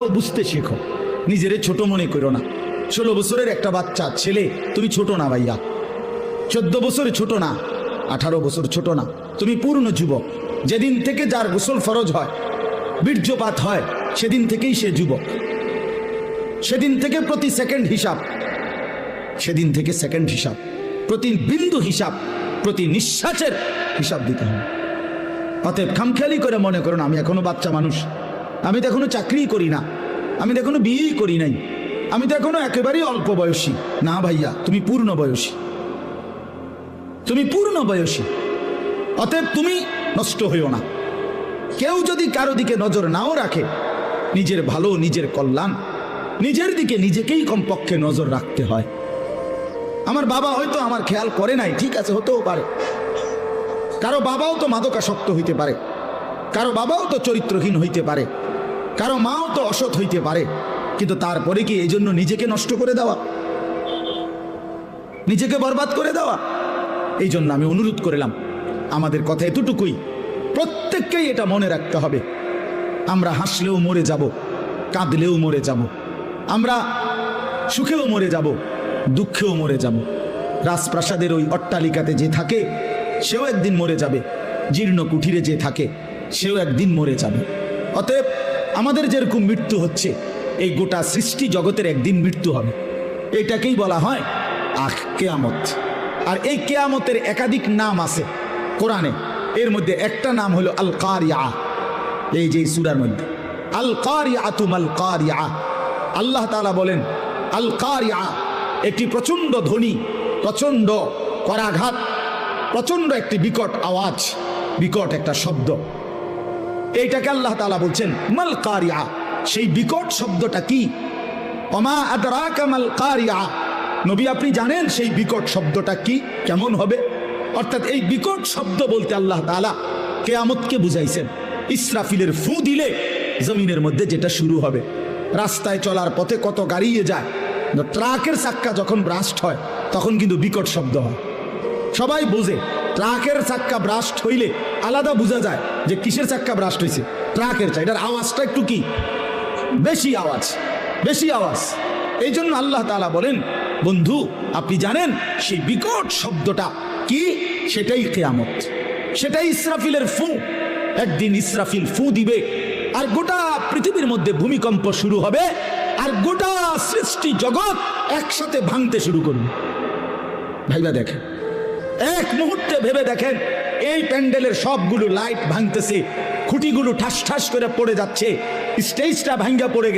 বুঝতে শেখো, নিজেরে ছোট মনে করো না। 16 বছরের একটা বাচ্চা ছেলে, তুমি ছোট না ভাইয়া। 14 বছর ছোট না, 18 বছর ছোট না, তুমি পূর্ণ যুবক। যেদিন থেকে যার গোসল ফরজ হয়, বীর্যপাত হয়, সেদিন থেকেই সে যুবক। সেদিন থেকে প্রতি সেকেন্ড হিসাব, সেদিন থেকে সেকেন্ড হিসাব, প্রতি বিন্দু হিসাব, প্রতি নিঃশ্বাসের হিসাব দিতে হবে। অতএব খামখেয়ালি করে মনে করুন আমি এখনো বাচ্চা মানুষ, আমি তো এখনো চাকরি করি না, আমি তো এখনো বিয়েই করি নাই, আমি তো এখনো একেবারেই অল্প বয়সী। না ভাইয়া, তুমি পূর্ণ বয়সী, তুমি পূর্ণ বয়সী। অতএব তুমি নষ্ট হইও না। কেউ যদি কারো দিকে নজর নাও রাখে, নিজের ভালো, নিজের কল্যাণ, নিজের দিকে নিজেকেই কমপক্ষে নজর রাখতে হয়। আমার বাবা হয়তো আমার খেয়াল করে নাই, ঠিক আছে, হতেও পারে। কারো বাবাও তো মাদকাসক্ত হইতে পারে, কারো বাবাও তো চরিত্রহীন হইতে পারে, কারো মাও তো অসৎ হইতে পারে। কিন্তু তারপরে কি এই জন্য নিজেকে নষ্ট করে দেওয়া, নিজেকে বরবাদ করে দেওয়া? এই জন্য আমি অনুরোধ করলাম, আমাদের কথা এতটুকুই, প্রত্যেককেই এটা মনে রাখতে হবে। আমরা হাসলেও মরে যাব, কাঁদলেও মরে যাব, আমরা সুখেও মরে যাব, দুঃখেও মরে যাব। রাজপ্রাসাদের ওই অট্টালিকাতে যে থাকে সেও একদিন মরে যাবে, জীর্ণ কুঠিরে যে থাকে সেও একদিন মরে যাবে। অতএব আমাদের যেরকম মৃত্যু হচ্ছে, এই গোটা সৃষ্টি জগতের একদিন মৃত্যু হবে। এটাকেই বলা হয় কিয়ামত। আর এই কিয়ামতের একাধিক নাম আছে কোরআনে। এর মধ্যে একটা নাম হলো আল কারিয়া। এই যে সূরার মধ্যে আল কারিয়াতু মাল কারিয়া, আল্লাহ তাআলা বলেন আল কারিয়া একটি প্রচন্ড ধ্বনি, প্রচন্ড করাঘাত, প্রচন্ড একটি বিকট আওয়াজ, বিকট একটা শব্দ। এইটাকে আল্লাহ তাআলা বলছেন মাল কারিয়া। সেই বিকট শব্দটা কি? ওমা আদরাকা মাল কারিয়া, নবী আপনি জানেন সেই বিকট শব্দটা কি, কেমন হবে? অর্থাৎ এই বিকট শব্দ বলতে আল্লাহ তাআলা কিয়ামতকে বুঝাইছেন। ইসরাফিলের ফু দিলে জমিনের মধ্যে যেটা শুরু হবে। রাস্তায় চলার পথে কত গাড়িয়ে যায়, ট্রাকের চাক্কা যখন ব্রাস্ট হয় তখন কিন্তু বিকট শব্দ হয়। সবাই বোঝে ট্রাকের চাক্কা ব্রাস্ট হইলে আলাদা বোঝা যায় যে কিসের চাক্কা ব্রাস্ট হয়েছে, ট্রাকের চাই, এটার আওয়াজটা একটু কি বেশি আওয়াজ, বেশি আওয়াজ। এই জন্য আল্লাহ তাআলা বলেন বন্ধু আপনি জানেন সেই বিকট শব্দটা কি? সেটাই কিয়ামত, সেটাই ইসরাফিলের ফু। একদিন ইসরাফিল ফু দিবে আর গোটা পৃথিবীর মধ্যে ভূমিকম্প শুরু হবে, আর গোটা সৃষ্টি জগৎ একসাথে ভাঙতে শুরু করবে। ভাইবা দেখেন, এক মুহূর্তে ভেবে দেখেন, এই প্যান্ডেলের সবগুলো লাইট ভাঙতেছে, খুঁটিগুলো ঠাস ঠাস করে পড়ে যাচ্ছে, স্টেজটা ভাঙ্গা পড়ে গেছে।